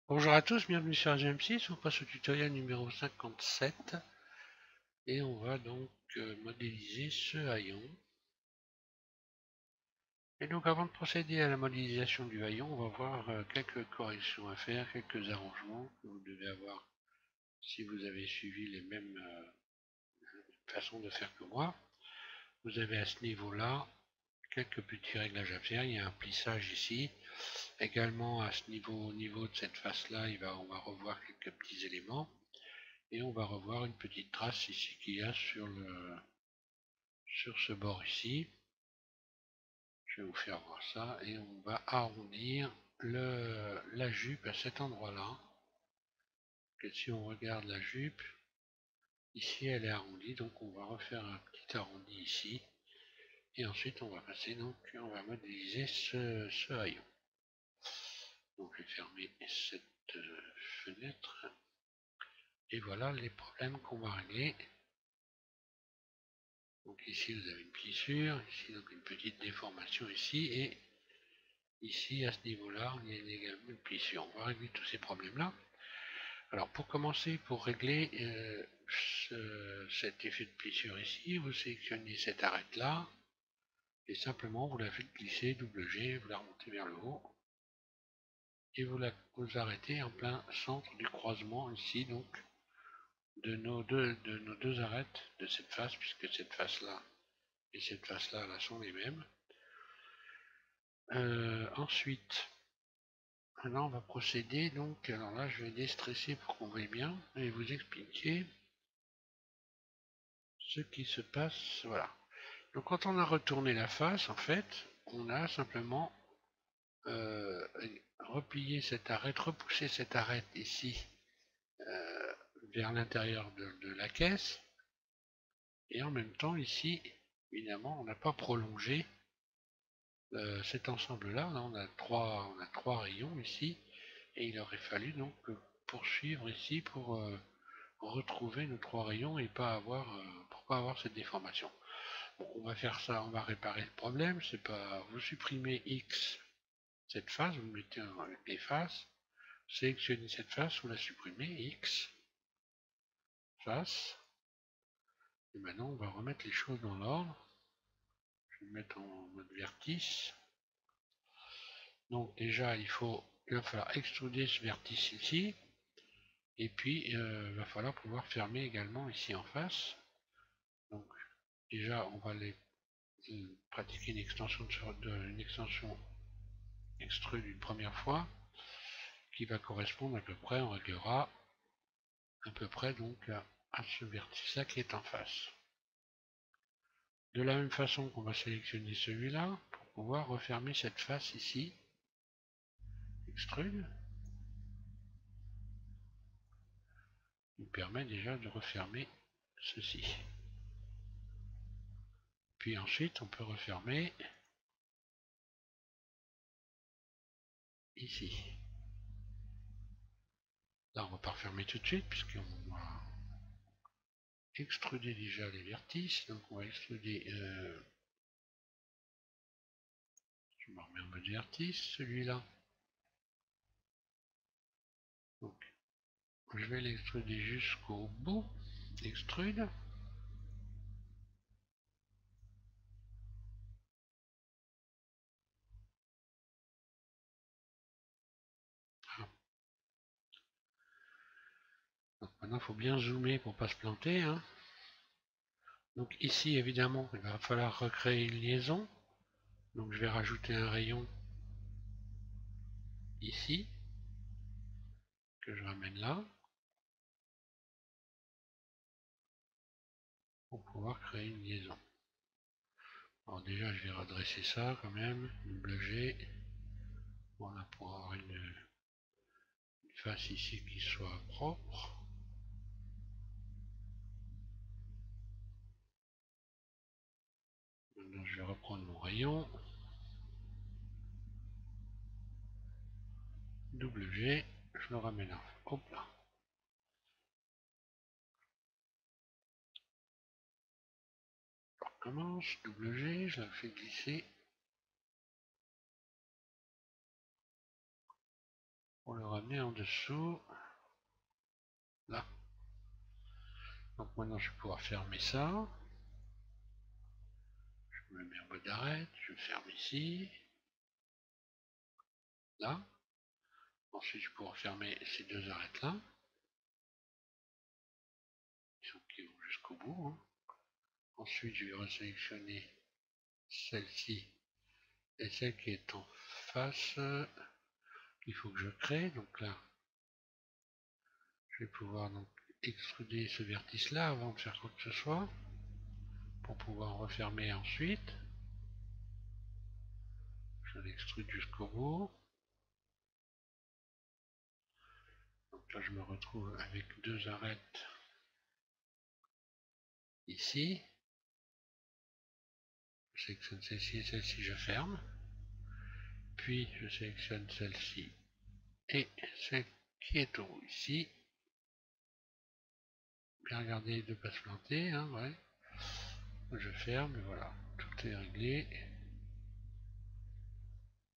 Bonjour à tous, bienvenue sur AGM6, on passe au tutoriel numéro 57 et on va donc modéliser ce haillon. Et donc avant de procéder à la modélisation du haillon, on va voir quelques corrections à faire, quelques arrangements que vous devez avoir si vous avez suivi les mêmes façons de faire que moi. Vous avez à ce niveau-là quelques petits réglages à faire, il y a un plissage ici. Également à ce niveau, au niveau de cette face-là, on va revoir quelques petits éléments. Et on va revoir une petite trace ici qu'il y a sur ce bord ici. Je vais vous faire voir ça et on va arrondir la jupe à cet endroit-là. Si on regarde la jupe, ici elle est arrondie, donc on va refaire un petit arrondi ici. Et ensuite on va passer, donc on va modéliser ce haillon. Donc je vais fermer cette fenêtre. Et voilà les problèmes qu'on va régler. Donc ici vous avez une plissure, ici donc une petite déformation ici, et ici à ce niveau-là il y a également une plissure. On va régler tous ces problèmes-là. Alors pour commencer, pour régler cet effet de plissure ici, vous sélectionnez cette arête-là, et simplement vous la faites glisser, double G, vous la remontez vers le haut, et vous arrêtez en plein centre du croisement ici, donc de nos deux arêtes de cette face, puisque cette face-là et cette face-là là, sont les mêmes. Ensuite, maintenant on va procéder, donc, alors là je vais déstresser pour qu'on voit bien, et vous expliquer ce qui se passe, voilà. Donc quand on a retourné la face, en fait, on a simplement euh, replié cette arête, repoussé cette arête ici vers l'intérieur de la caisse, et en même temps ici, évidemment, on n'a pas prolongé cet ensemble-là. Là, on a trois rayons ici, et il aurait fallu donc poursuivre ici pour retrouver nos trois rayons et pour pas avoir cette déformation. Bon, on va faire ça, on va réparer le problème. C'est pas, vous supprimez X, cette face, vous mettez avec les faces, sélectionnez cette face, vous la supprimez, X, face. Et maintenant, on va remettre les choses dans l'ordre. Je vais me mettre en mode vertice. Donc déjà, il va falloir extruder ce vertice ici. Et puis, il va falloir pouvoir fermer également ici en face. Donc déjà, on va pratiquer une extension extrude une première fois, qui va correspondre à peu près, on réglera à peu près donc à ce vertice-là qui est en face. De la même façon qu'on va sélectionner celui-là pour pouvoir refermer cette face ici, extrude, qui permet déjà de refermer ceci. Puis ensuite on peut refermer ici. Là on va pas refermer tout de suite puisqu'on va extruder déjà les vertices. Donc on va extruder, je me remets en mode vertice, celui-là. Donc je vais l'extruder jusqu'au bout, extrude. Ah. Donc maintenant il faut bien zoomer pour pas se planter, hein. Donc ici évidemment il va falloir recréer une liaison. Donc je vais rajouter un rayon ici, que je ramène là, pour pouvoir créer une liaison. Alors déjà je vais redresser ça quand même, double G, voilà, pour avoir une face ici qui soit propre. Maintenant je vais reprendre mon rayon, double G, je le ramène là, hop là. Je recommence, double G, je la fais glisser. pour le ramener en dessous. Là. Donc maintenant je vais pouvoir fermer ça. Je me mets en mode arrête, je ferme ici. Là. Ensuite je vais pouvoir fermer ces deux arêtes là. Qui vont jusqu'au bout. Hein. Ensuite je vais resélectionner celle-ci et celle qui est en face. Il faut que je crée. Donc là, je vais pouvoir donc extruder ce vertice là avant de faire quoi que ce soit. Pour pouvoir refermer ensuite. Je l'extrude jusqu'au bout. Donc là je me retrouve avec deux arêtes ici. Je sélectionne celle-ci et celle-ci, je ferme. Puis je sélectionne celle-ci et celle qui est au bout ici. Bien regarder de ne pas se planter, hein, ouais. Je ferme et voilà, tout est réglé.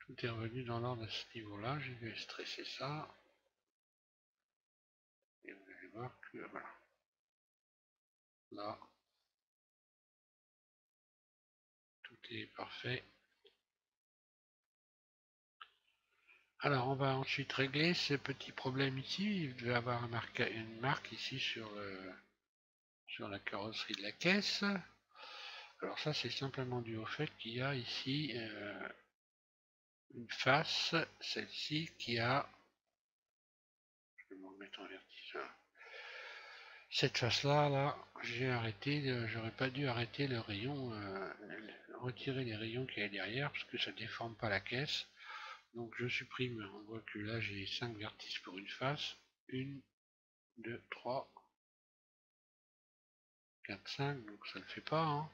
Tout est revenu dans l'ordre à ce niveau-là. Je vais stresser ça. Et vous allez voir que voilà. Là, tout est parfait. Alors, on va ensuite régler ce petit problème ici. Il devait avoir une marque ici sur la carrosserie de la caisse. Alors ça, c'est simplement dû au fait qu'il y a ici une face, celle-ci, qui a... Je vais me remettre en vertige. Cette face-là, là, j'ai arrêté, j'aurais pas dû arrêter le rayon, retirer les rayons qu'il y a derrière, parce que ça déforme pas la caisse. Donc je supprime, on voit que là j'ai 5 vertices pour une face. 1, 2, 3, 4, 5, donc ça ne le fait pas. Hein.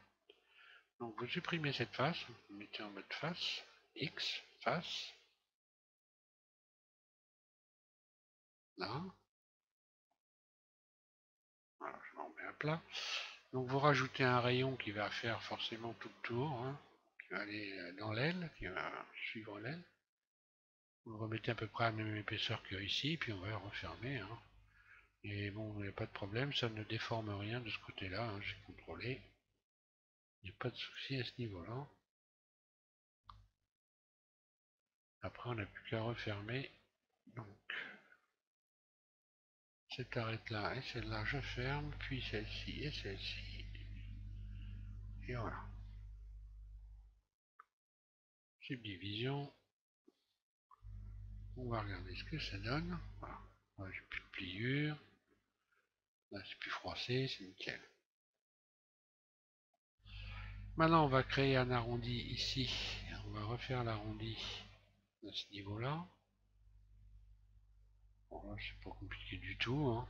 Donc vous supprimez cette face, vous mettez en mode face, X, face, là. Voilà, je m'en remets à plat. Donc vous rajoutez un rayon qui va faire forcément tout le tour, hein, qui va aller dans l'aile, qui va suivre l'aile. Vous remettez à peu près à la même épaisseur que ici, puis on va refermer. Hein. Et bon, il n'y a pas de problème, ça ne déforme rien de ce côté-là, hein, j'ai contrôlé. Il n'y a pas de souci à ce niveau-là. Après, on n'a plus qu'à refermer. Donc, cette arête-là et celle-là, je ferme, puis celle-ci et celle-ci. Et voilà. Subdivision. On va regarder ce que ça donne. Voilà. Là, j'ai plus de pliure. Là, c'est plus froissé, c'est nickel. Maintenant, on va créer un arrondi ici. On va refaire l'arrondi à ce niveau-là. Bon, là, c'est pas compliqué du tout. Hein.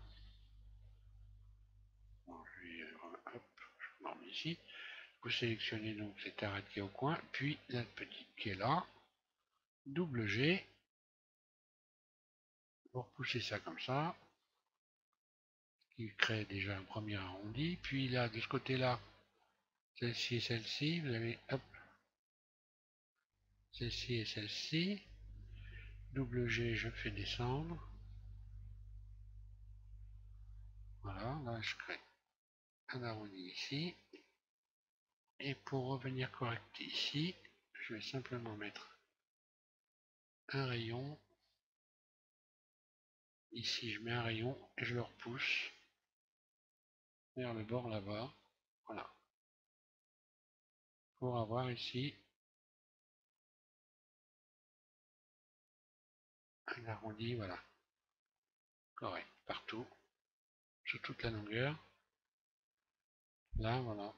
Bon, hop, je m'en remets ici. Vous sélectionnez donc cette arête qui est au coin, puis la petite qui est là. Double G. Vous repoussez ça comme ça. Qui crée déjà un premier arrondi. Puis là, de ce côté-là, celle-ci et celle-ci, vous avez hop, celle-ci et celle-ci. Double G, je fais descendre. Voilà, là je crée un arrondi ici. Et pour revenir correct ici, je vais simplement mettre un rayon. Ici, je mets un rayon et je le repousse vers le bord là-bas. Voilà. Pour avoir ici un arrondi, voilà. Correct, partout. Sur toute la longueur. Là, voilà.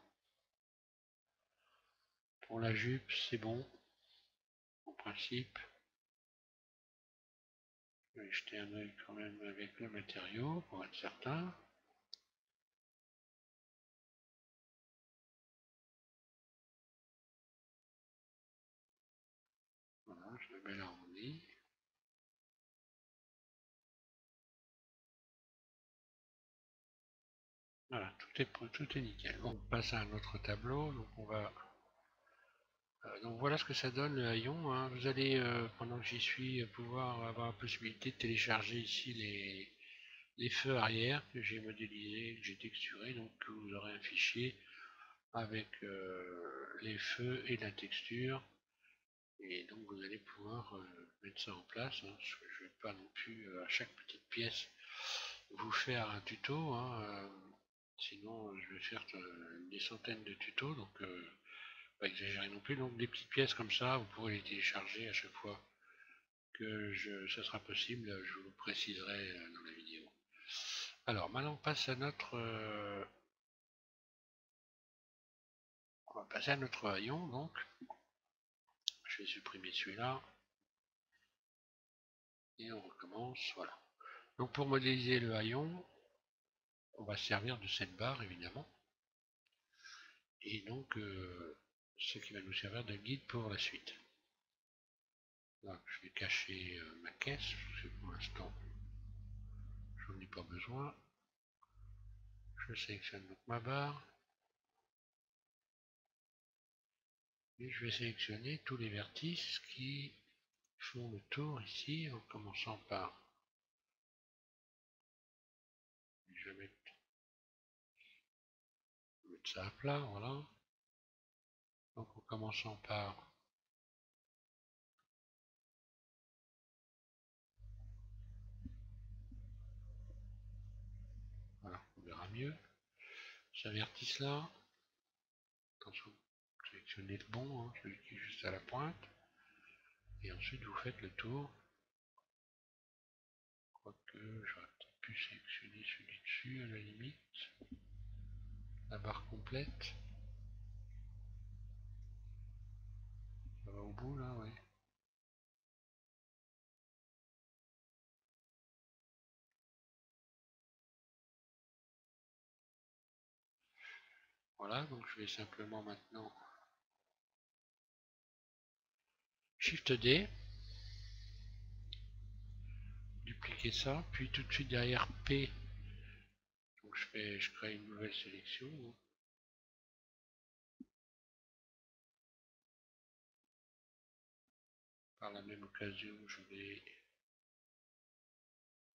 Pour la jupe, c'est bon. En principe. Je vais jeter un œil quand même avec le matériau pour être certain. Voilà, je le mets l'arrondi. Voilà, tout est nickel. Bon, on passe à un autre tableau. Donc on va Donc voilà ce que ça donne le haillon, hein. Vous allez, pendant que j'y suis, pouvoir avoir la possibilité de télécharger ici les feux arrière que j'ai modélisés, que j'ai texturés. Donc vous aurez un fichier avec les feux et la texture. Et donc vous allez pouvoir mettre ça en place, hein, parce que je ne vais pas non plus à chaque petite pièce vous faire un tuto, hein, sinon je vais faire des centaines de tutos, donc pas exagérer non plus. Donc des petites pièces comme ça, vous pourrez les télécharger à chaque fois que ça sera possible, je vous préciserai dans la vidéo. Alors maintenant on passe à notre on va passer à notre haillon. Donc je vais supprimer celui-là et on recommence. Voilà. Donc pour modéliser le haillon, on va se servir de cette barre évidemment, et donc ce qui va nous servir de guide pour la suite. Donc, je vais cacher ma caisse, parce que pour l'instant j'en ai pas besoin. Je sélectionne donc ma barre et je vais sélectionner tous les vertices qui font le tour ici, en commençant par, je vais mettre ça à plat, voilà. Donc en commençant par, voilà, on verra mieux, ce vertice là, attention, sélectionnez le bon, hein, celui qui est juste à la pointe, et ensuite vous faites le tour. Quoique j'aurais peut-être pu sélectionner celui dessus à la limite, la barre complète. Ça va au bout là, ouais. Voilà, donc je vais simplement maintenant Shift D, dupliquer ça, puis tout de suite derrière P, donc je crée une nouvelle sélection. Par la même occasion, je vais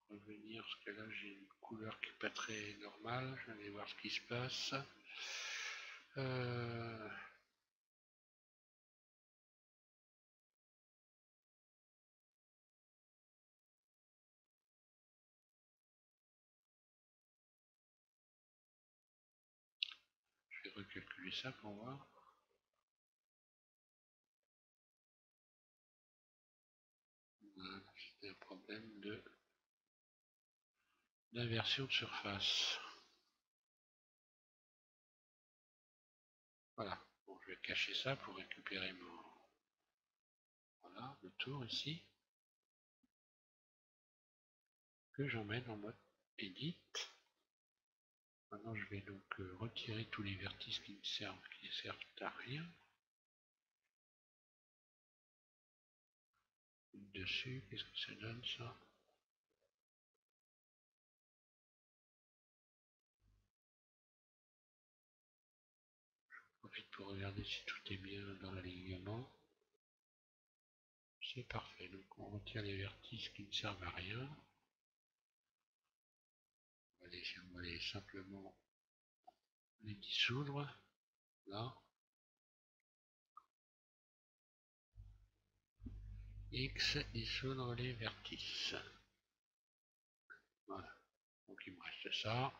revenir, parce que là j'ai une couleur qui n'est pas très normale, je vais voir ce qui se passe. Je vais recalculer ça pour voir. Voilà, c'était un problème d'inversion de surface. Voilà, bon, je vais cacher ça pour récupérer mon... Voilà, le tour ici. Que j'emmène en mode Edit. Maintenant, je vais donc retirer tous les vertices qui ne servent à rien. Dessus, qu'est-ce que ça donne ça? Je profite pour regarder si tout est bien dans l'alignement. C'est parfait, donc on retire les vertices qui ne servent à rien. On va les simplement les dissoudre, là. X, dissoudre les vertices. Voilà, donc il me reste ça.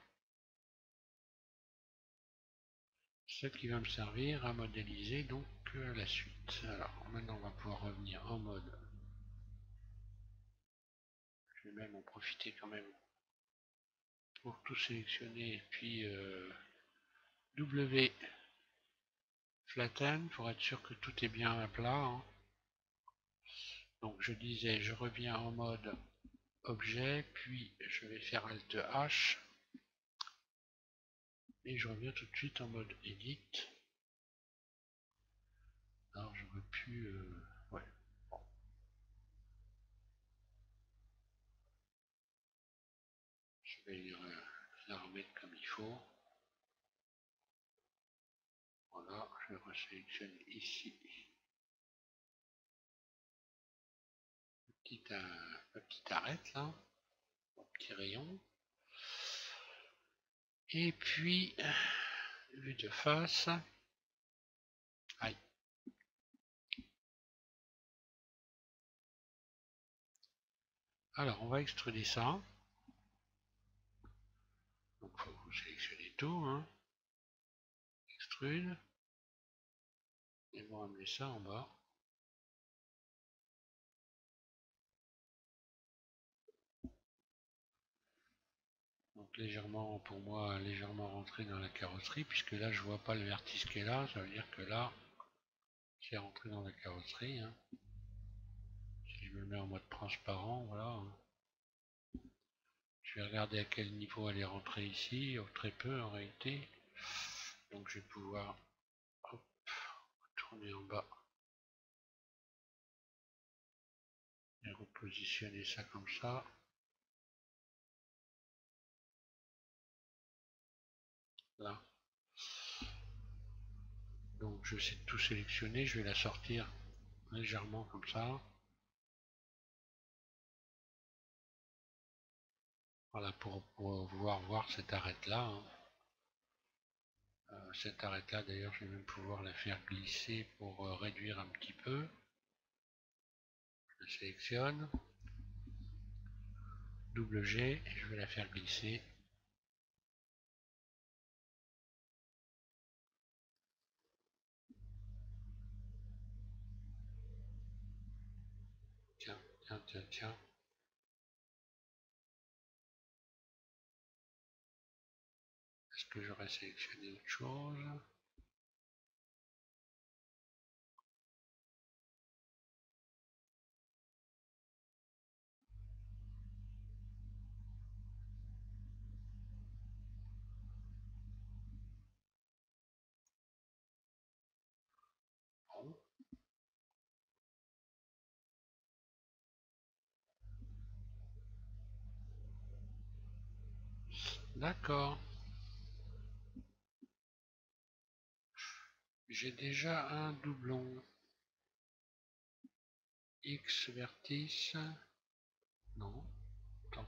Ce qui va me servir à modéliser donc la suite. Alors maintenant on va pouvoir revenir en mode. Je vais même en profiter quand même pour tout sélectionner et puis W flatten pour être sûr que tout est bien à plat, hein. Donc je disais, je reviens en mode objet, puis je vais faire Alt H et je reviens tout de suite en mode Edit. Alors j'aurais pu... ouais. Bon. Je vais la remettre comme il faut. Voilà, je vais resélectionner ici petite arête là, un petit rayon. Et puis, vue de face. Aïe. Alors, on va extruder ça. Donc, il faut sélectionner tout. Hein. Extrude. Et on va amener ça en bas. Donc, légèrement, pour moi, légèrement rentré dans la carrosserie, puisque là, je vois pas le vertice qui est là. Ça veut dire que là, c'est rentré dans la carrosserie. Hein. Si je me le mets en mode transparent, voilà. Hein. Je vais regarder à quel niveau elle est rentrée ici, très peu en réalité. Donc je vais pouvoir hop, tourner en bas et repositionner ça comme ça. Là. Donc je sais tout sélectionner, je vais la sortir légèrement comme ça. Voilà, pour pouvoir voir cette arête là. Hein. Cette arête là d'ailleurs je vais même pouvoir la faire glisser pour réduire un petit peu. Je la sélectionne. Double G et je vais la faire glisser. Tiens, tiens, tiens, tiens. Est-ce que j'aurais sélectionné autre chose? Bon. D'accord. J'ai déjà un doublon. X vertice. Non. Attends.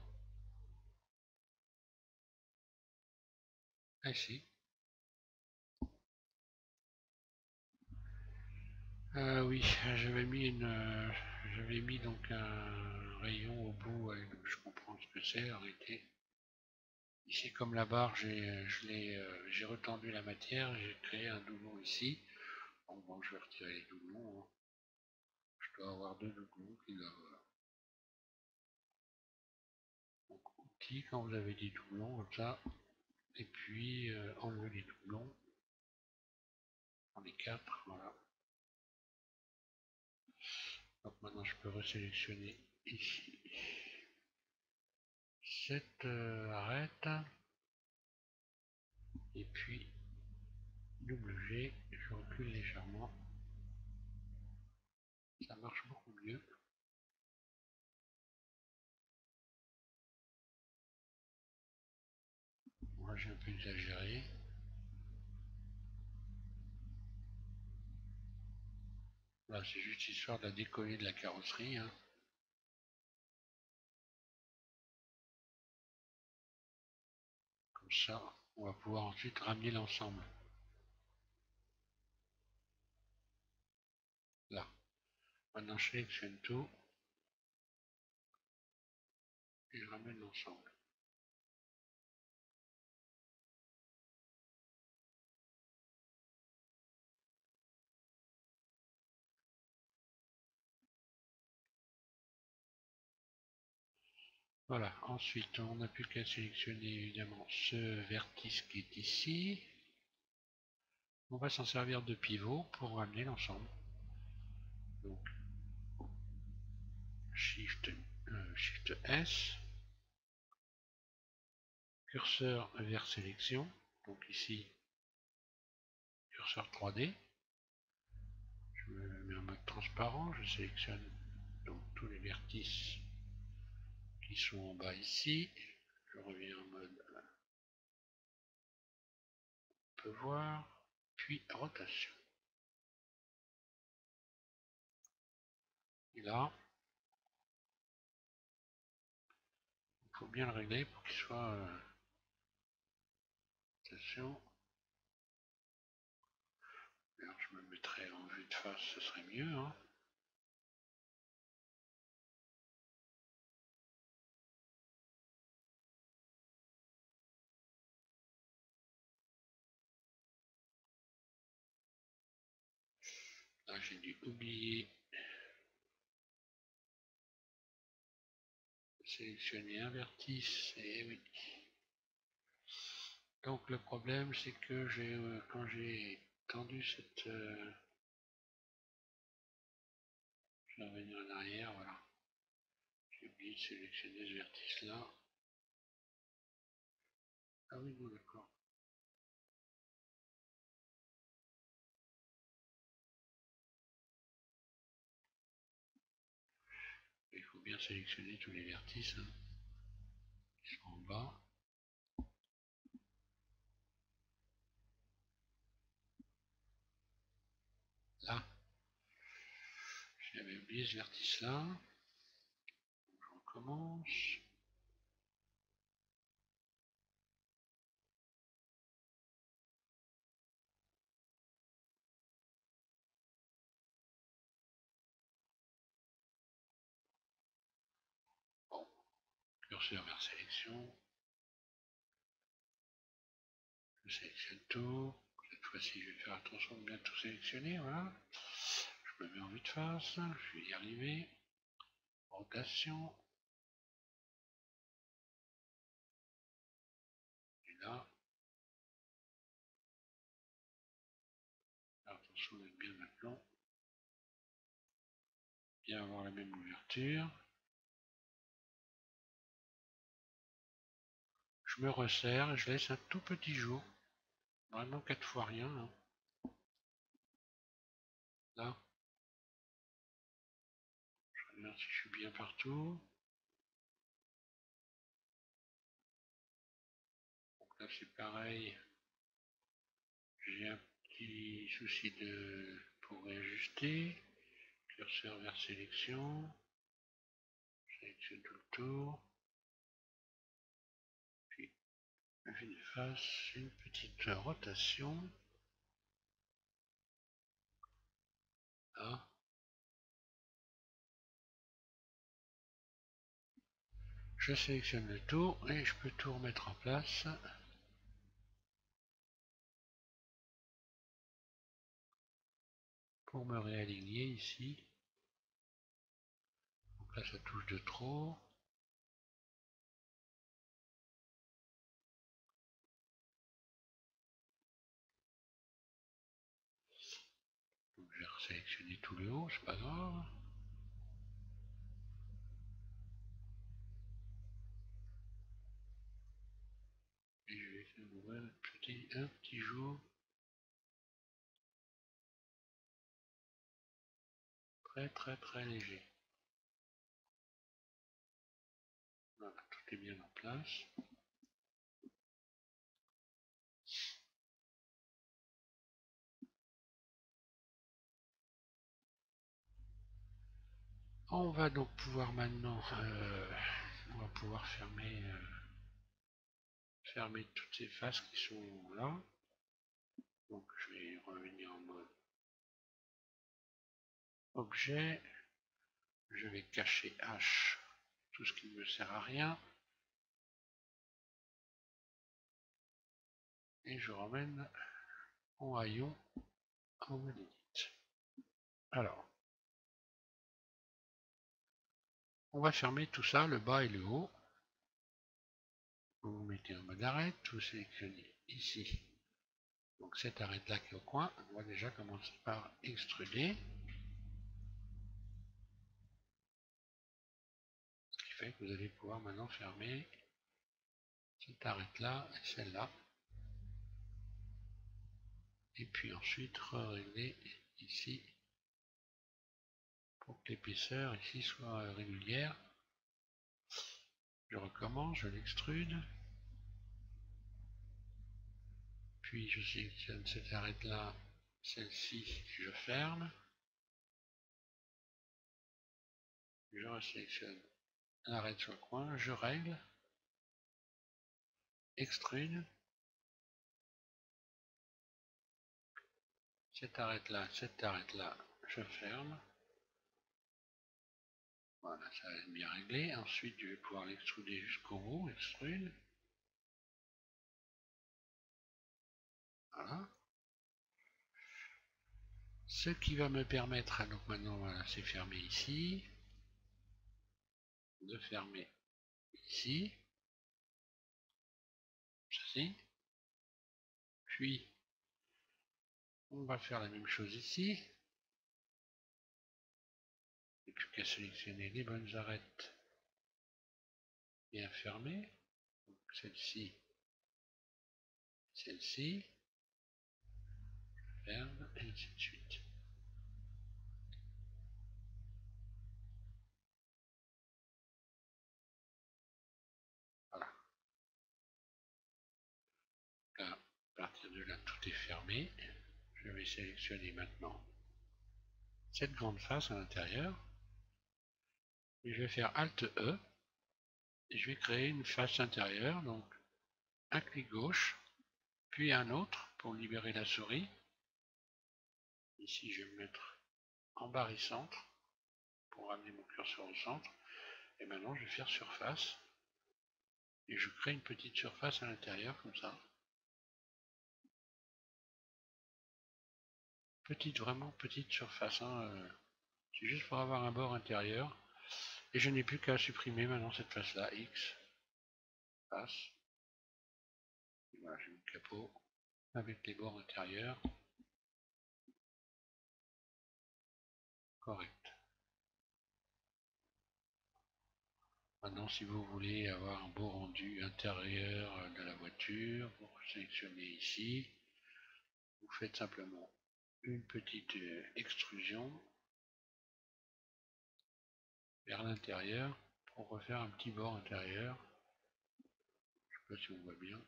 Ah si. Oui, j'avais mis donc un rayon au bout. Je comprends ce que c'est en réalité. Ici, comme la barre, j'ai retendu la matière, j'ai créé un doublon ici. Bon, je vais retirer les doublons. Hein. Je dois avoir deux doublons qui doivent. Donc, outil, quand vous avez des doublons comme ça, et puis enlever les doublons. J'en ai quatre, voilà. Donc maintenant je peux resélectionner ici cette arête et puis double G, je recule légèrement, ça marche beaucoup mieux. Moi j'ai un peu exagéré. Là c'est juste histoire de la décoller de la carrosserie. Hein. Comme ça, on va pouvoir ensuite ramener l'ensemble. Là. Maintenant je sélectionne tout et je ramène l'ensemble. Voilà, ensuite on n'a plus qu'à sélectionner évidemment ce vertice qui est ici. On va s'en servir de pivot pour ramener l'ensemble. Donc Shift S, curseur vers sélection, donc ici curseur 3D, je me mets en mode transparent, je sélectionne donc tous les vertices qui sont en bas ici, je reviens en mode on peut voir, puis rotation. Et là, faut bien le régler pour qu'il soit... attention. Alors je me mettrai en vue de face, ce serait mieux. Hein. Là j'ai dû oublier de sélectionner un vertice, et oui. Donc le problème c'est que quand j'ai tendu cette... je vais revenir en arrière, voilà. J'ai oublié de sélectionner ce vertice là. Ah oui, non, d'accord. Il faut bien sélectionner tous les vertices hein, qui sont en bas. Là, j'avais oublié ce vertice là. Je recommence. Bon, curseur vers sélection. Je sélectionne tout. Cette fois-ci, je vais faire attention de bien tout sélectionner. Voilà. Je me mets en vue de face. Je vais y arriver. Rotation. Et là. Attention d'être bien maintenant. Bien avoir la même ouverture. Je me resserre et je laisse un tout petit jour. Vraiment 4 fois rien. Hein. Là. Je regarde si je suis bien partout. Donc là c'est pareil. J'ai un petit souci pour réajuster. Curseur vers sélection. Je sélectionne tout le tour. Puis vue de face, une petite rotation. Là. Je sélectionne le tour et je peux tout remettre en place. Pour me réaligner ici. Donc là ça touche de trop. Donc je vais resélectionner tout le haut, c'est pas grave. Et je vais faire ouvrir un petit jour. Très léger. Voilà, tout est bien en place. On va donc pouvoir maintenant on va pouvoir fermer toutes ces faces qui sont là. Donc je vais revenir en mode objet. Je vais cacher H, tout ce qui ne me sert à rien. Et je ramène mon rayon en mode edit. Alors, on va fermer tout ça, le bas et le haut. Vous vous mettez en mode arrête, vous sélectionnez ici. Donc cette arête là qui est au coin, on va déjà commencer par extruder. Ce qui fait que vous allez pouvoir maintenant fermer cette arête là et celle-là. Et puis ensuite régler ici pour que l'épaisseur ici soit régulière. Je recommence, je l'extrude. Puis je sélectionne cette arête là, celle-ci, je ferme. Je resélectionne l'arête sur le coin, je règle extrude. Cette arête là, je ferme. Voilà, ça va être bien réglé. Ensuite, je vais pouvoir l'extruder jusqu'au bout, extrude. Voilà. Ce qui va me permettre, donc maintenant, voilà, c'est fermé ici. De fermer ici. Ceci. Puis, on va faire la même chose ici. Et puis qu'à sélectionner les bonnes arêtes bien fermées. Celle-ci, celle-ci, ferme, et ainsi de suite. Voilà. Là, à partir de là, tout est fermé. Je vais sélectionner maintenant cette grande face à l'intérieur. Et je vais faire Alt E. Et je vais créer une face intérieure. Donc, un clic gauche, puis un autre pour libérer la souris. Ici, je vais me mettre en barycentre pour ramener mon curseur au centre. Et maintenant, je vais faire surface. Et je crée une petite surface à l'intérieur, comme ça. Petite, vraiment petite surface. Hein, c'est juste pour avoir un bord intérieur. Et je n'ai plus qu'à supprimer maintenant cette face-là. X, face. Et voilà, j'ai mon capot avec les bords intérieurs. Correct. Maintenant, si vous voulez avoir un beau rendu intérieur de la voiture, vous sélectionnez ici. Vous faites simplement une petite extrusion vers l'intérieur pour refaire un petit bord intérieur. Je ne sais pas si on voit bien.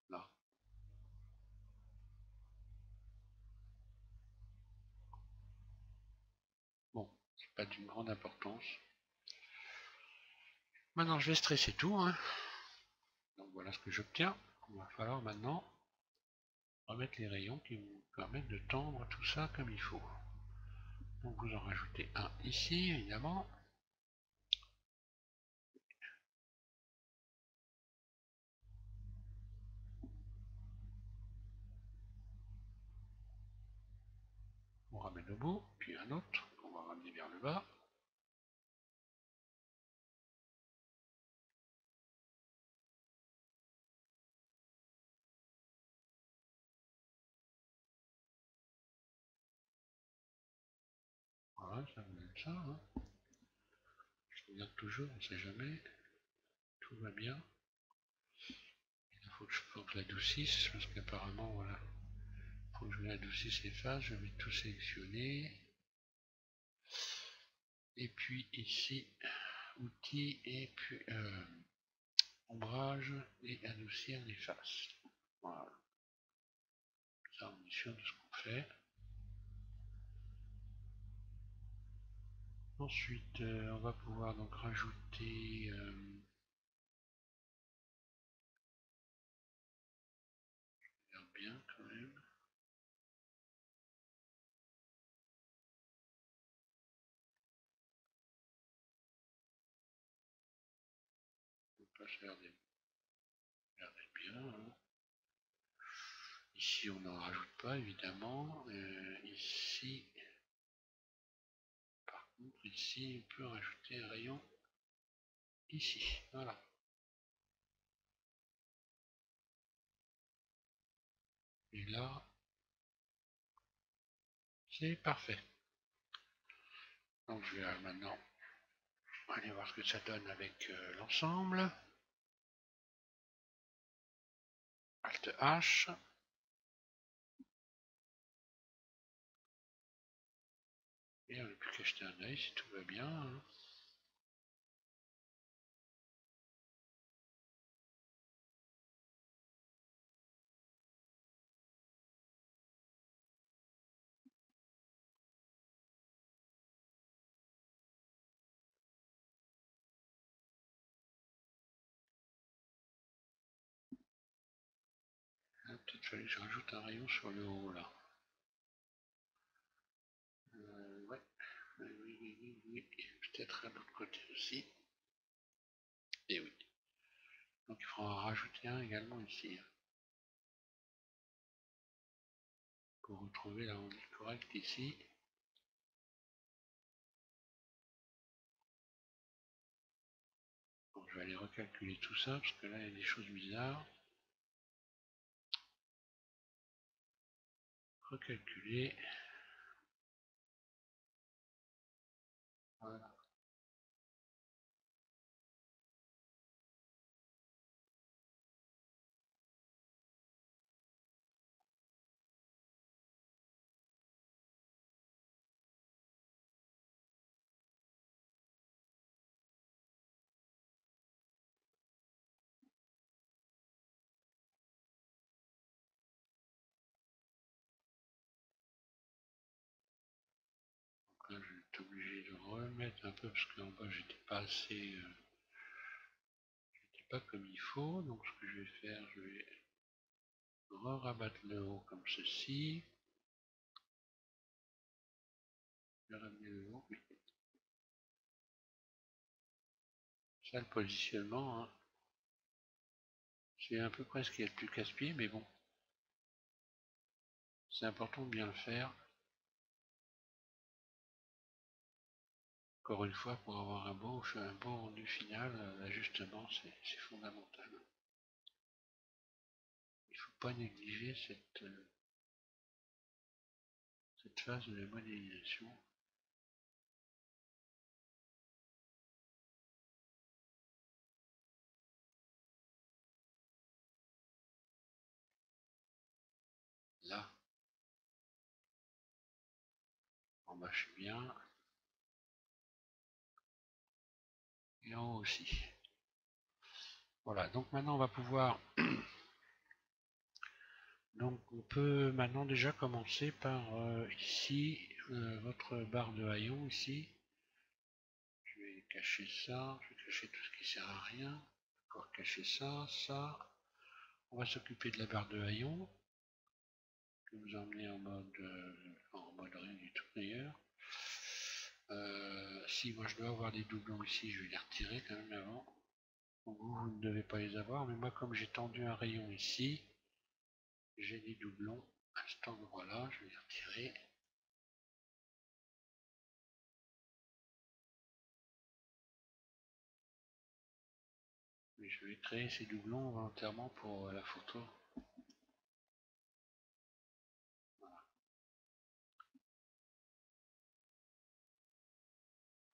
Là. Bon, c'est pas d'une grande importance. Maintenant, je vais stresser tout. Hein. Donc voilà ce que j'obtiens. Il va falloir maintenant remettre les rayons qui vous permettent de tendre tout ça comme il faut. Donc vous en rajoutez un ici, évidemment. On ramène au bout, puis un autre qu'on va ramener vers le bas. Voilà, ça vous donne ça. Hein. Je regarde toujours, on ne sait jamais. Tout va bien. Il faut que je l'adoucisse, parce qu'apparemment, voilà. Il faut que je l'adoucisse les faces, je vais tout sélectionner. Et puis ici, outils, et puis ombrage, et adoucir les faces. Voilà. Ça, on est sûr de ce qu'on fait. Ensuite, on va pouvoir donc rajouter bien quand même. Ça a l'air d'être bien. Hein. Ici, on n'en rajoute pas évidemment. Ici, par contre, ici, on peut rajouter un rayon ici. Voilà. Et là, c'est parfait. Donc, je vais maintenant aller voir ce que ça donne avec l'ensemble. Alt H. Et on n'a plus qu'à jeter un œil si tout va bien. Hein. peut-être fallu que je rajoute un rayon sur le haut là. Ouais. Oui. Peut-être à l'autre côté aussi. Et oui. Donc il faudra en rajouter un également ici. Pour retrouver l'arrondi correct ici. Bon, je vais aller recalculer tout ça parce que là il y a des choses bizarres. Recalculer. Voilà. Donc là je vais être obligé de remettre un peu parce qu'en bas j'étais pas assez. J'étais pas comme il faut. Donc ce que je vais faire, je vais rabattre le haut comme ceci. Je vais ramener le haut. Oui. Ça le positionnement, hein. C'est à peu près ce qu'il y a de plus casse-pied, mais bon. C'est important de bien le faire. Encore une fois, pour avoir un bon rendu final, l'ajustement, c'est fondamental. Il ne faut pas négliger cette phase de la modélisation. Là, en bas, je suis bien. Et en haut aussi. Voilà, donc maintenant, on va pouvoir... Donc, on peut maintenant déjà commencer par ici, votre barre de haillons ici. Je vais cacher ça, je vais cacher tout ce qui sert à rien. Encore cacher ça, ça. On va s'occuper de la barre de haillons. Je vais vous emmener en mode rien du tout d'ailleurs. Si moi je dois avoir des doublons ici, je vais les retirer quand même avant. Donc vous ne devez pas les avoir, mais moi comme j'ai tendu un rayon ici, j'ai des doublons à cet endroit-là, je vais les retirer. Mais je vais créer ces doublons volontairement pour la photo. Voilà.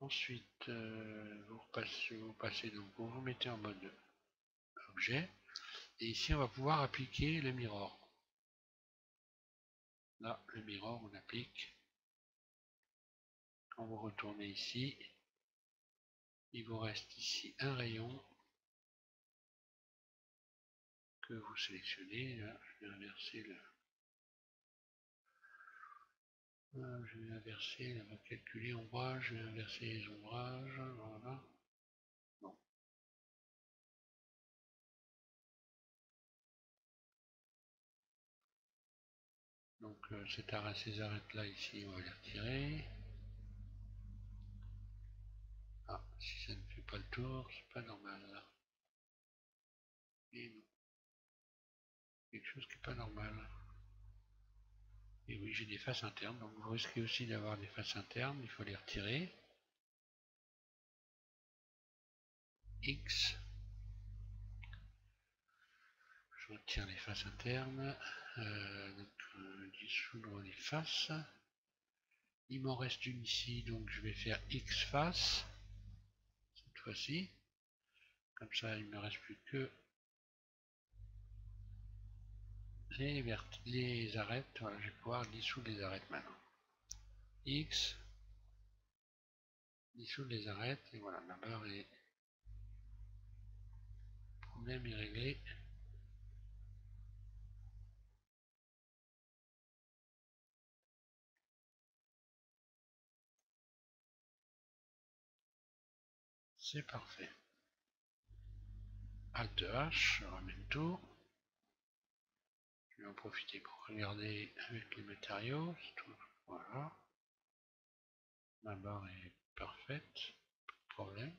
Ensuite, vous passez donc, vous vous mettez en mode objet, et ici on va pouvoir appliquer le mirror. Là, le mirror, on applique. Quand vous retournez ici, il vous reste ici un rayon que vous sélectionnez. Là, je vais inverser le. Voilà, je vais inverser, on va calculer ombrage, je vais inverser les ombrages. Voilà. Bon. Donc ces arêtes là ici, on va les retirer. Ah, si ça ne fait pas le tour, c'est pas normal là. Et non. Quelque chose qui n'est pas normal. Et oui, j'ai des faces internes, donc vous risquez aussi d'avoir des faces internes, il faut les retirer. X. Je retire les faces internes. Dissoudre les faces. Il m'en reste une ici, donc je vais faire X face. Cette fois-ci. Comme ça, il ne me reste plus que les arêtes. Voilà, je vais pouvoir dissoudre les arêtes maintenant. X. Dissoudre les arêtes. Et voilà, ma barre est. Le problème est réglé. C'est parfait. Alt H, je ramène tout. Je vais en profiter pour regarder avec les matériaux. Voilà. Ma barre est parfaite, pas de problème.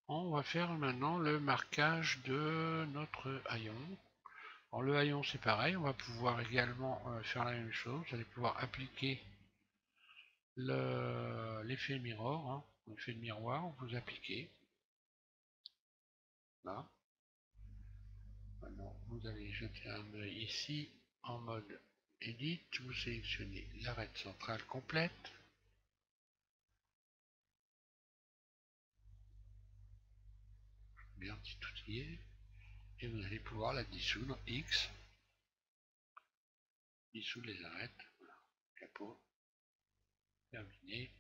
On va faire maintenant le marquage de notre haillon. Alors le haillon c'est pareil, on va pouvoir également faire la même chose. Vous allez pouvoir appliquer l'effet mirror, hein, l'effet de miroir, vous appliquez. Là. Maintenant, vous allez jeter un œil ici en mode Edit. Vous sélectionnez l'arête centrale complète. Bien si tout y est. Et vous allez pouvoir la dissoudre X. Dissoudre les arêtes. Voilà. Capot. Terminé.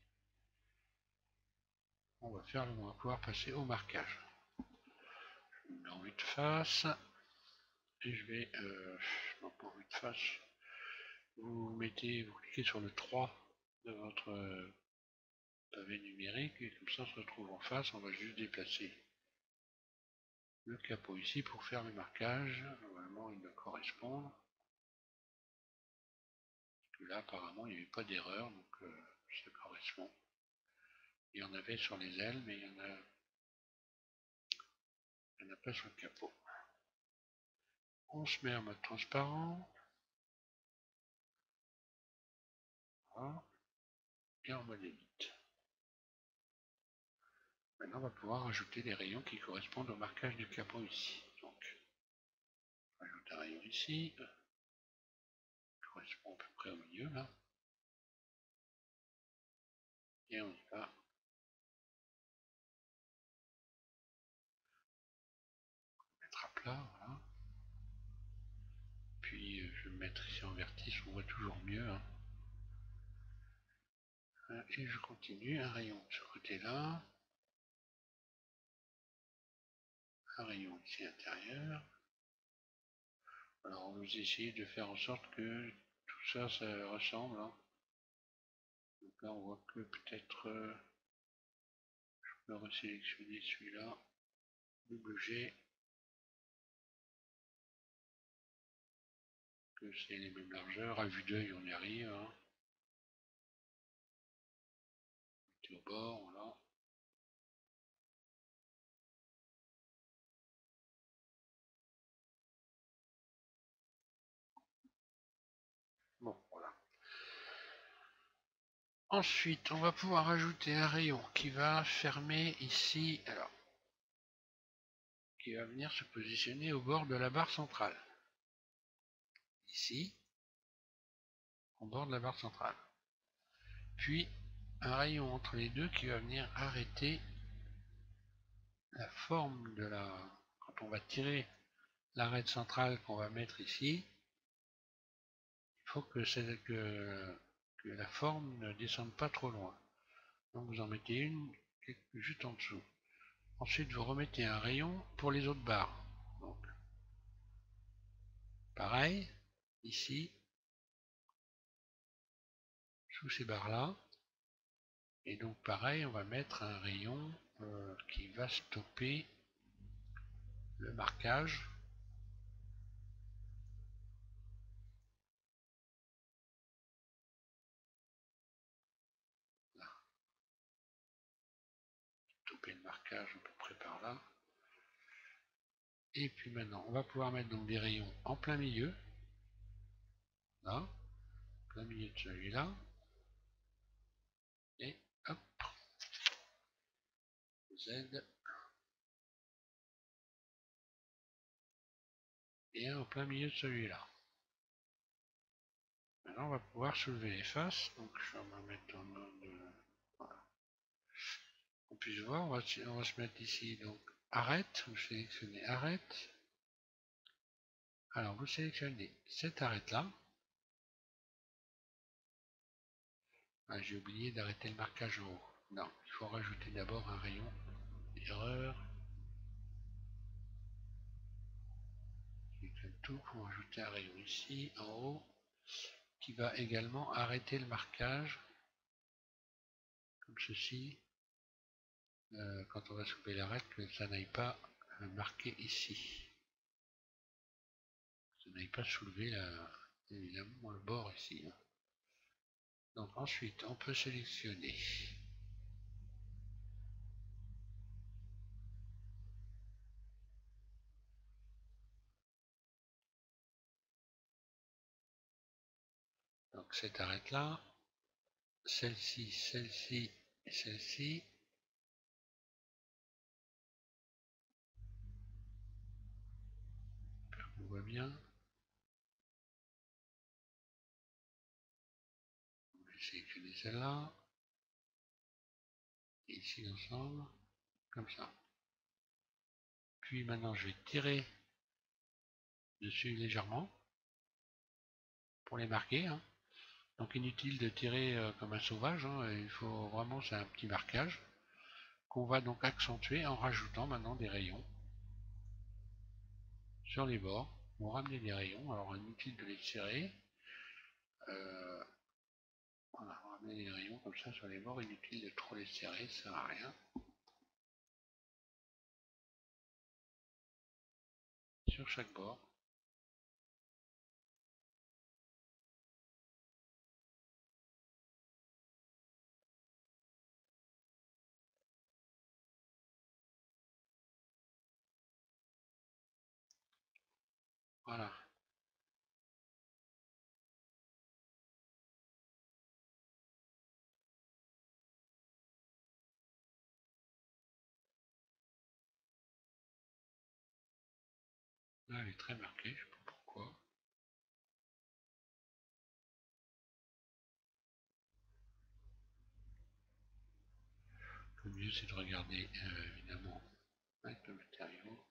On va pouvoir passer au marquage. Je mets en vue de face. Et je vais, donc en vue de face, vous cliquez sur le 3 de votre pavé numérique et comme ça on se retrouve en face. On va juste déplacer le capot ici pour faire le marquage. Normalement il doit correspondre. Parce que là apparemment il n'y avait pas d'erreur, donc ça correspond. Il y en avait sur les ailes, mais il y en a pas sur le capot. On se met en mode transparent. Voilà. Et en mode Edit. Maintenant, on va pouvoir ajouter des rayons qui correspondent au marquage du capot ici. Donc, on ajoute un rayon ici, qui correspond à peu près au milieu là. Et on y va. Mettre à plat, voilà. Puis, je vais me mettre ici en vertice, on voit toujours mieux. Hein. Et je continue, un rayon de ce côté-là. Un rayon ici intérieur. Alors, on va essayer de faire en sorte que tout ça, ça ressemble. Hein. Donc là, on voit que peut-être je peux resélectionner celui-là, double G, que c'est les mêmes largeurs. À vue d'œil, on y arrive. Hein. Au bord, voilà. Bon, voilà. Ensuite, on va pouvoir ajouter un rayon qui va fermer ici, alors, qui va venir se positionner au bord de la barre centrale. Ici, au bord de la barre centrale. Puis, un rayon entre les deux qui va venir arrêter la forme de la... Quand on va tirer l'arête centrale qu'on va mettre ici, il faut que la forme ne descende pas trop loin. Donc vous en mettez une juste en dessous. Ensuite, vous remettez un rayon pour les autres barres. Donc, pareil, ici, sous ces barres-là. Et donc, pareil, on va mettre un rayon qui va stopper le marquage. Là. Stopper le marquage à peu près par là. Et puis maintenant, on va pouvoir mettre donc des rayons en plein milieu. Là, plein milieu de celui-là. Et hop, Z. Et un en plein milieu de celui-là. Maintenant, on va pouvoir soulever les faces. Donc, je vais me mettre en mode... voilà. On puisse voir, on va se mettre ici. Donc, arrête. Vous sélectionnez arrête. Alors, vous sélectionnez cette arête-là. Ah, j'ai oublié d'arrêter le marquage en haut. Non, il faut rajouter d'abord un rayon. Erreur. Sélectionne tout pour ajouter un rayon ici, en haut, qui va également arrêter le marquage. Comme ceci. Quand on va soulever l'arête, que ça n'aille pas marquer ici. Ça n'aille pas soulever évidemment le bord ici. Donc ensuite, on peut sélectionner donc cette arête là, celle-ci, celle-ci et celle-ci. On voit bien. On va sélectionner celle-là. Et ici ensemble, comme ça. Puis maintenant je vais tirer dessus légèrement pour les marquer. Donc inutile de tirer comme un sauvage, il faut vraiment, c'est un petit marquage qu'on va donc accentuer en rajoutant maintenant des rayons sur les bords. On va ramener des rayons, alors inutile de les tirer. Voilà, on va ramener des rayons comme ça sur les bords, inutile de trop les serrer, ça sert à rien. Sur chaque bord. Voilà. Là, elle est très marquée, je ne sais pas pourquoi. Le mieux, c'est de regarder, évidemment, avec le matériau.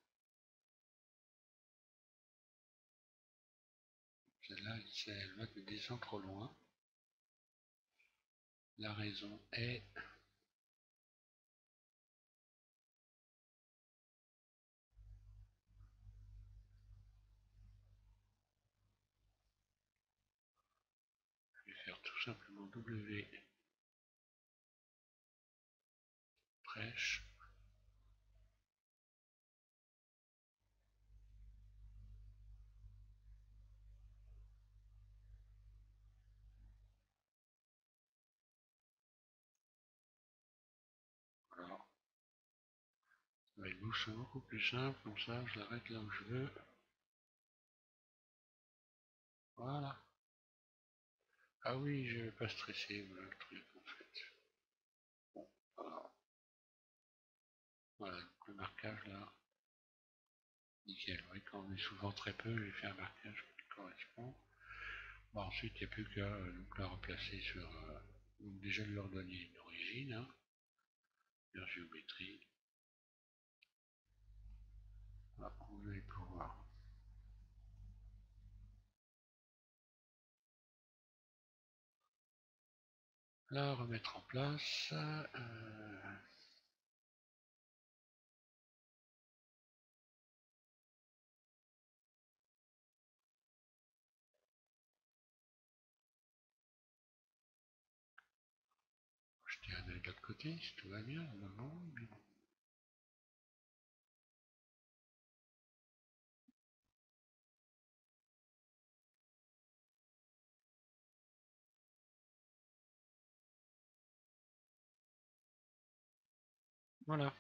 Celle-là, elle va te descendre trop loin. La raison est je vais faire tout simplement W prêche. Alors, avec bouche c'est beaucoup plus simple, comme ça je l'arrête là où je veux. Voilà. Ah oui, je vais pas stresser, voilà le truc en fait. Bon, voilà, donc le marquage là, nickel. Oui, quand on est souvent très peu, j'ai fait un marquage qui correspond. Bon, ensuite, il n'y a plus qu'à la replacer sur. Donc déjà de leur donner une origine, leur géométrie. Voilà, vous allez pouvoir la remettre en place. Jeter un œil de l'autre côté, si tout va bien, normalement. Mais bon. Voilà.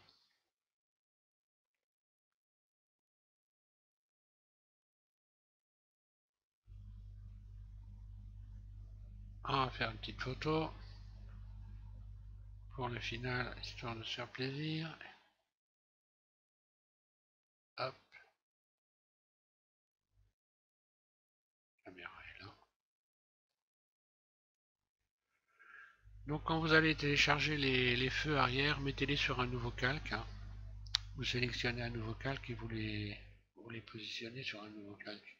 On va faire une petite photo pour le final, histoire de se faire plaisir. Hop. La caméra est là. Donc quand vous allez télécharger les feux arrière, mettez-les sur un nouveau calque. Vous sélectionnez un nouveau calque et vous les positionnez sur un nouveau calque.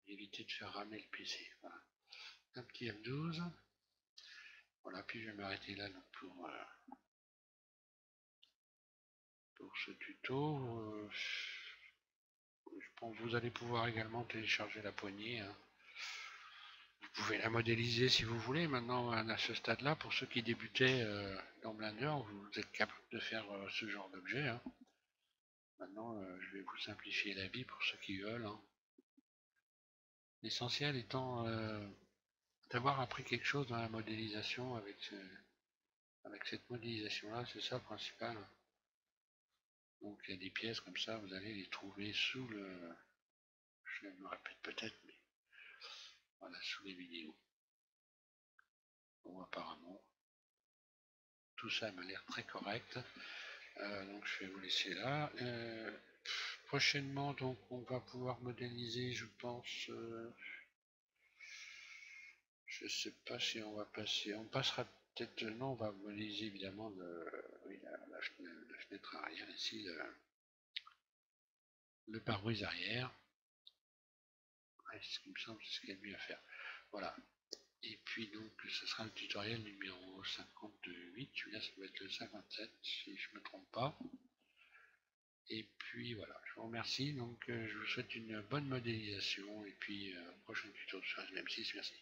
Évitez de faire ramer le PC. Voilà. Un petit F12. Voilà, puis je vais m'arrêter là donc pour ce tuto. Je pense que vous allez pouvoir également télécharger la poignée. Vous pouvez la modéliser si vous voulez. Maintenant, à ce stade-là, pour ceux qui débutaient dans Blender, vous êtes capable de faire ce genre d'objet. Maintenant, je vais vous simplifier la vie pour ceux qui veulent, hein. L'essentiel étant d'avoir appris quelque chose dans la modélisation avec cette modélisation-là, c'est ça le principal. Donc il y a des pièces comme ça, vous allez les trouver sous le... Je me répète peut-être, mais voilà, sous les vidéos. Bon, apparemment, tout ça m'a l'air très correct. Donc je vais vous laisser là. Prochainement, donc on va pouvoir modéliser, je pense... je sais pas si on va passer... On passera peut-être... Non, on va modéliser évidemment oui, la fenêtre arrière ici, le pare-brise arrière. Ouais, c'est ce qui me semble, c'est ce qu'il y a de mieux à faire. Voilà. Et puis donc, ce sera le tutoriel numéro 58. Celui-là, ça doit être le 57, si je ne me trompe pas. Et puis voilà, je vous remercie. Donc, je vous souhaite une bonne modélisation. Et puis, prochain tuto sur SVM6. Merci.